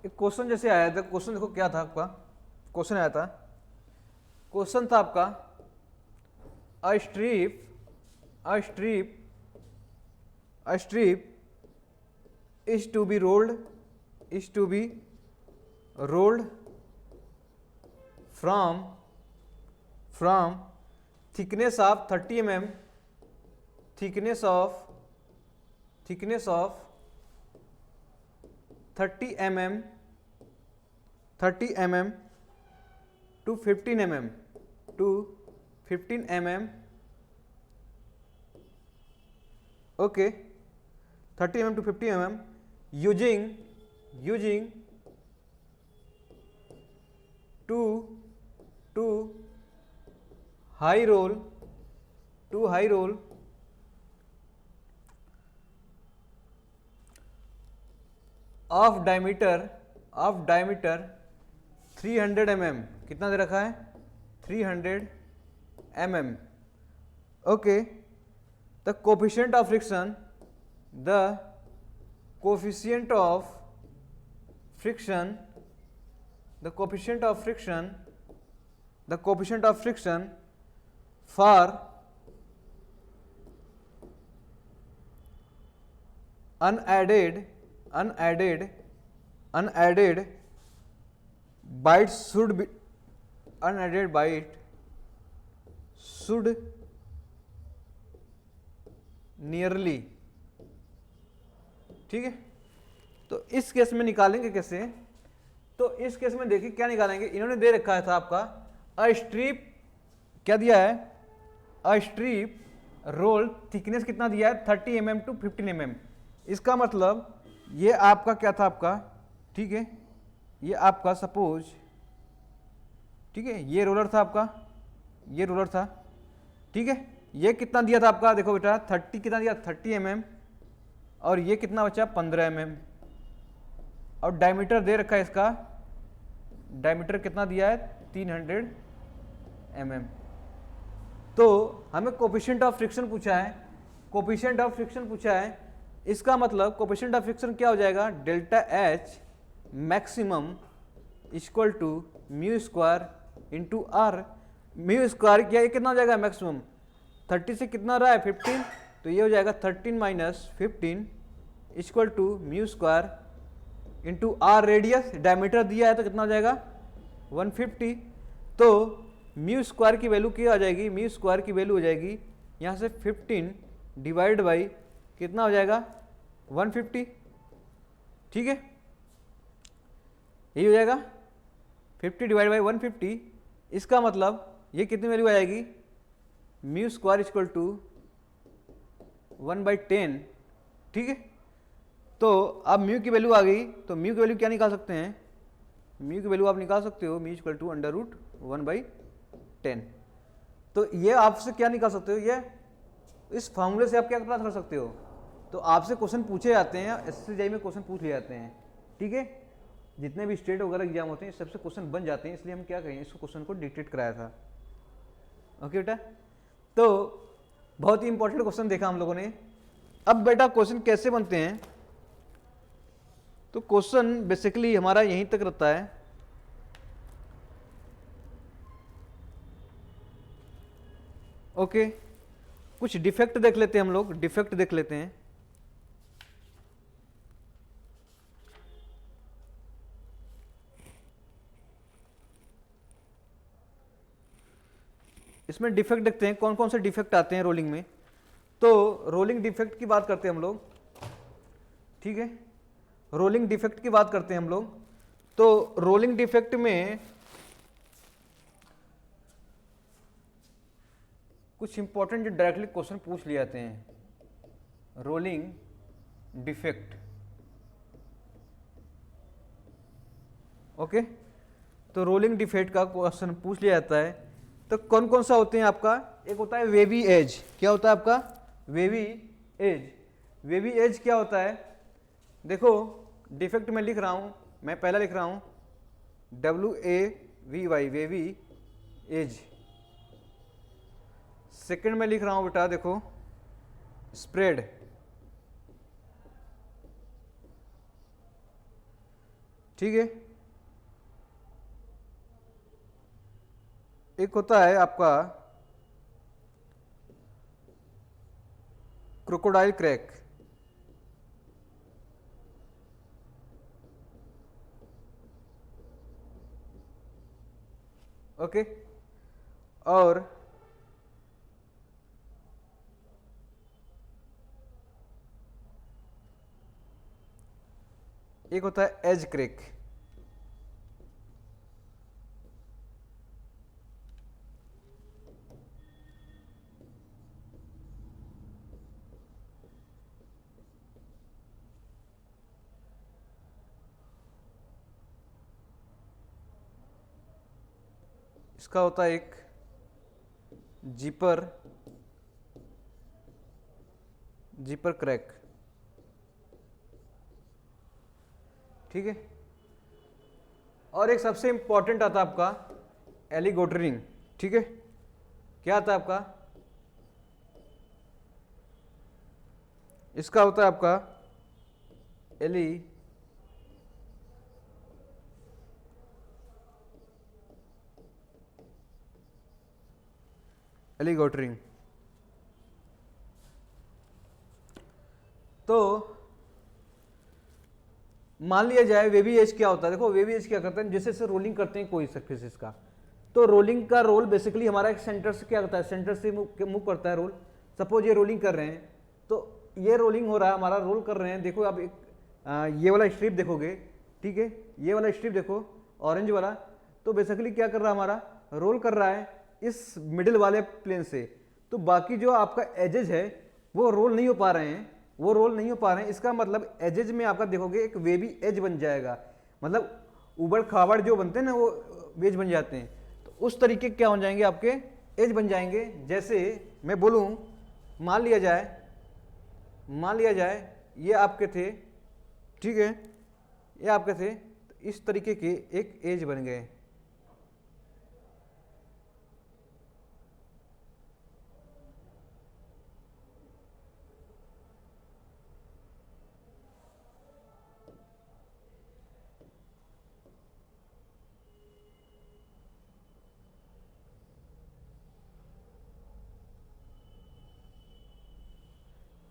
एक क्वेश्चन जैसे आया था, क्वेश्चन देखो क्या था आपका, क्वेश्चन आया था, क्वेश्चन था आपका a strip is to be rolled from thickness of 30 mm, thickness of 30 mm to 15 mm okay, 30 mm to 50 mm using two high roll of diameter 300 mm, कितना दे रखा है, 300 mm, okay। The coefficient of friction for unadded bites should nearly, ठीक है। तो इस case में निकालेंगे कैसे, तो इस केस में देखिए क्या निकालेंगे, इन्होंने दे रखा था आपका अ स्ट्रिप, क्या दिया है, अ स्ट्रिप रोल थिकनेस कितना दिया है, 30 mm टू 15 mm। इसका मतलब ये आपका क्या था आपका, ठीक है, ये आपका सपोज, ठीक है, ये रोलर था आपका, ये रोलर था, ठीक है। ये कितना दिया था आपका, देखो बेटा 30 कितना दिया, 30 mm, और ये कितना बचा 15 mm, और डायमीटर दे रखा है इसका, डायमीटर कितना दिया है 300 mm। तो हमें कोफिशिएंट ऑफ फ्रिक्शन पूछा है, कोफिशिएंट ऑफ फ्रिक्शन पूछा है। इसका मतलब कोफिशिएंट ऑफ फ्रिक्शन क्या हो जाएगा, delta H maximum equal to mu square into R. Mu square क्या, ये कितना हो जाएगा मैक्सिमम, 30 से कितना रहा है 15, तो ये हो जाएगा 13 minus 15 equal to mu square into R, radius diameter दिया है तो कितना हो जाएगा 150। तो म्यू स्क्वायर की वैल्यू क्या आ जाएगी, म्यू स्क्वायर की वैल्यू हो जाएगी यहाँ से 15 डिवाइड बाई कितना हो जाएगा 150, ठीक है, यही हो जाएगा 50 डिवाइड बाई 150। इसका मतलब ये कितनी वैल्यू आ जाएगी, म्यू स्क्वायर इक्वल टू 1/10, ठीक है। तो अब म्यू की वैल्यू आ गई, तो म्यू की वैल्यू क्या निकाल सकते हैं, म्यू की वैल्यू आप निकाल सकते हो म्यू इक्वल टू √1/10। तो ये आपसे क्या निकाल सकते हो, ये इस फॉर्मूले से आप क्या पता कर सकते हो, तो आपसे क्वेश्चन पूछे जाते हैं, SSCI में क्वेश्चन पूछ लिए जाते हैं, ठीक है। जितने भी स्टेट वगैरह एग्जाम होते हैं सबसे क्वेश्चन बन जाते हैं, इसलिए हम क्या करें, इसको क्वेश्चन को डिक्टेट कराया था। ओके बेटा, तो बहुत ही इंपॉर्टेंट क्वेश्चन देखा हम लोगों ने। अब बेटा क्वेश्चन कैसे बनते हैं, तो क्वेश्चन बेसिकली हमारा यहीं तक रहता है। ओके, कुछ डिफेक्ट देख लेते हैं हम लोग, डिफेक्ट देख लेते हैं। इसमें डिफेक्ट देखते हैं कौन कौन से डिफेक्ट आते हैं रोलिंग में। तो रोलिंग डिफेक्ट की बात करते हैं हम लोग, ठीक है, रोलिंग डिफेक्ट की बात करते हैं हम लोग। तो रोलिंग डिफेक्ट में कुछ इंपॉर्टेंट जो डायरेक्टली क्वेश्चन पूछ लिए जाते हैं। रोलिंग डिफेक्ट, ओके, तो रोलिंग डिफेक्ट का क्वेश्चन पूछ लिया जाता है। तो कौन कौन सा होते हैं आपका, एक होता है वेवी एज। क्या होता है आपका, वेवी एज। वेवी एज क्या होता है, देखो डिफेक्ट में लिख रहा हूं, मैं पहला लिख रहा हूं WAVY, वेवी एज। सेकंड में लिख रहा हूं बेटा, देखो स्प्रेड, ठीक है। एक होता है आपका क्रोकोडाइल क्रैक, ओके, और एक होता है एज क्रैक। इसका होता है एक जीपर क्रैक, ठीक है। और एक सबसे इंपॉर्टेंट आता है आपका एलिगोटरिंग, ठीक है। क्या आता है आपका, इसका होता है आपका एलिगोटरिंग। तो मान लिया जाए वेवी एज क्या होता है, देखो वेवी एज क्या करते हैं, जैसे से रोलिंग करते हैं कोई सरफेस का, तो रोलिंग का रोल बेसिकली हमारा एक सेंटर से क्या करता है, सेंटर से मूव करता है रोल। सपोज ये रोलिंग कर रहे हैं, तो ये रोलिंग हो रहा है, हमारा रोल कर रहे हैं। देखो आप एक ये वाला स्ट्रिप देखोगे, ठीक है, ये वाला स्ट्रिप देखो ऑरेंज वाला, तो बेसिकली क्या कर रहा है, हमारा रोल कर रहा है इस मिडिल वाले प्लेन से। तो बाकी जो आपका एजेज है वो रोल नहीं हो पा रहे हैं, वो रोल नहीं हो पा रहे हैं। इसका मतलब एजेज में आपका देखोगे एक वेवी एज बन जाएगा, मतलब उबड़ खाबड़ जो बनते हैं ना वो वेज बन जाते हैं। तो उस तरीके क्या हो जाएंगे, आपके एज बन जाएंगे। जैसे मैं बोलूं, मान लिया जाए ये आपके थे, ठीक है, ये आपके थे, तो इस तरीके के एक एज बन गए,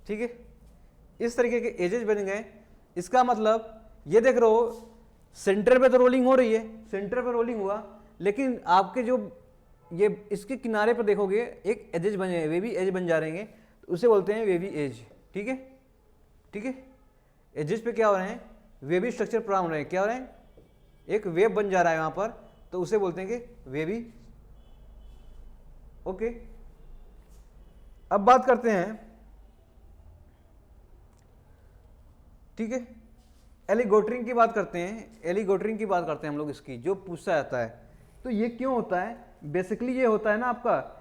ठीक है। इस तरीके के एजेज बन गए। इसका मतलब ये देख रहे हो सेंटर पे तो रोलिंग हो रही है, सेंटर पे रोलिंग हुआ, लेकिन आपके जो ये इसके किनारे पर देखोगे एक एजेज बने, वेवी एज बन जा रहे हैं, तो उसे बोलते हैं वेवी एज। ठीक है, ठीक है, एजेज पे क्या हो रहे हैं, वेवी स्ट्रक्चर प्राप्त हो रहे हैं, क्या हो रहे हैं, एक वेव बन जा रहा है यहाँ पर, तो उसे बोलते हैं कि वेवी। ओके, अब बात करते हैं, ठीक है, एलिगोटरिंग की बात करते हैं। एलिगोटरिंग की बात करते हैं हम लोग, इसकी जो पूछा जाता है, तो ये क्यों होता है, बेसिकली ये होता है ना आपका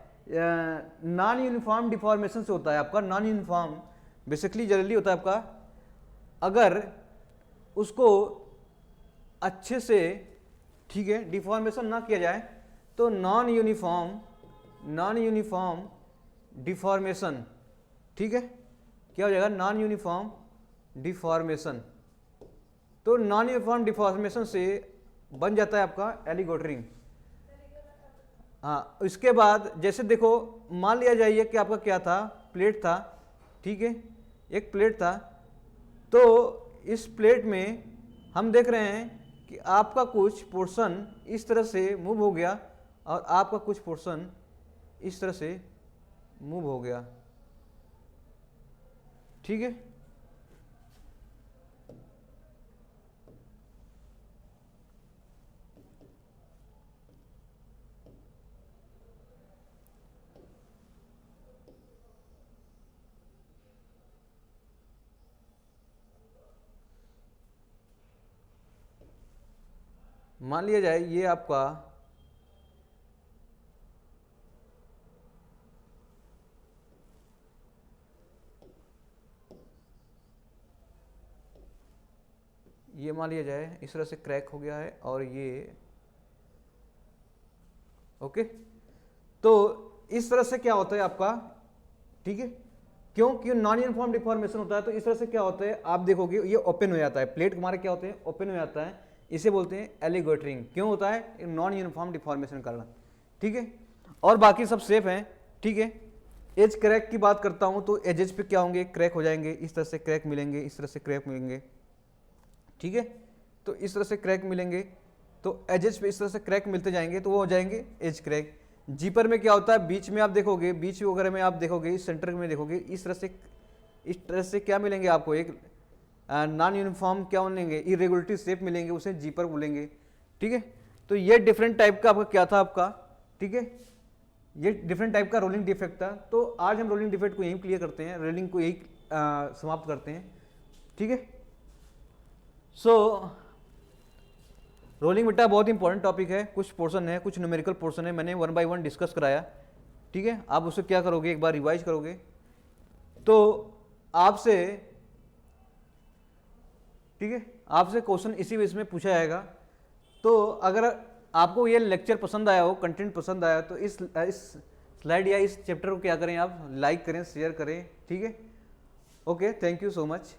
नॉन यूनिफॉर्म डिफॉर्मेशन से होता है आपका, नॉन यूनिफॉर्म बेसिकली जनरली होता है आपका, अगर उसको अच्छे से, ठीक है, डिफॉर्मेशन ना किया जाए तो नॉन यूनिफॉर्म डिफॉर्मेशन, ठीक है, क्या हो जाएगा, नॉन यूनिफॉर्म डिफॉर्मेशन। तो नॉन यूनिफॉर्म डिफॉर्मेशन से बन जाता है आपका एलिगोटरिंग। हाँ, इसके बाद जैसे देखो, मान लिया जाइए कि आपका क्या था, प्लेट था, ठीक है, एक प्लेट था, तो इस प्लेट में हम देख रहे हैं कि आपका कुछ पोर्शन इस तरह से मूव हो गया और आपका कुछ पोर्शन इस तरह से मूव हो गया। ठीक है, मान लिया जाए ये आपका ये मान लिया जाए इस तरह से क्रैक हो गया है और ये, ओके, तो इस तरह से क्या होता है आपका, ठीक है, क्योंकि नॉन यूनिफॉर्म डिफॉर्मेशन होता है, तो इस तरह से क्या होता है, आप देखोगे ये ओपन हो जाता है, प्लेट हमारे क्या होते हैं, ओपन हो जाता है, इसे बोलते हैं एलिगोटरिंग। क्यों होता है, नॉन यूनिफॉर्म डिफॉर्मेशन कारण। ठीक है, और बाकी सब सेफ हैं। ठीक है, एज क्रैक की बात करता हूं तो एजेस पे क्या होंगे, क्रैक हो जाएंगे, इस तरह से क्रैक मिलेंगे, इस तरह से क्रैक मिलेंगे। ठीक है, तो इस तरह से क्रैक मिलेंगे, तो एजेस पे इस तरह से क्रैक मिलते जाएंगे, तो वो हो जाएंगे एज क्रैक। जीपर में क्या होता है, बीच में आप देखोगे, बीच वगैरह में आप देखोगे, इस सेंटर में देखोगे, इस तरह से क्या मिलेंगे आपको, एक नॉन यूनिफॉर्म क्या मिलेंगे, इरेगुलरिटी शेप मिलेंगे, उसे जीपर बोलेंगे। ठीक है, तो ये डिफरेंट टाइप का आपका क्या था आपका, ठीक है, ये डिफरेंट टाइप का रोलिंग डिफेक्ट था। तो आज हम रोलिंग डिफेक्ट को यही क्लियर करते हैं, रोलिंग को यही समाप्त करते हैं। ठीक है, सो रोलिंग बेटा बहुत इंपॉर्टेंट टॉपिक है, कुछ पोर्शन है, कुछ न्यूमेरिकल पोर्शन है, मैंने 1 बाय 1 डिस्कस कराया। ठीक है, आप उसे क्या करोगे, एक बार रिवाइज करोगे तो आपसे, ठीक है, आपसे क्वेश्चन इसी बेस में पूछा जाएगा। तो अगर आपको ये लेक्चर पसंद आया हो, कंटेंट पसंद आया, तो इस स्लाइड या इस चैप्टर को क्या करें, आप लाइक करें, शेयर करें। ठीक है, okay, thank you so much.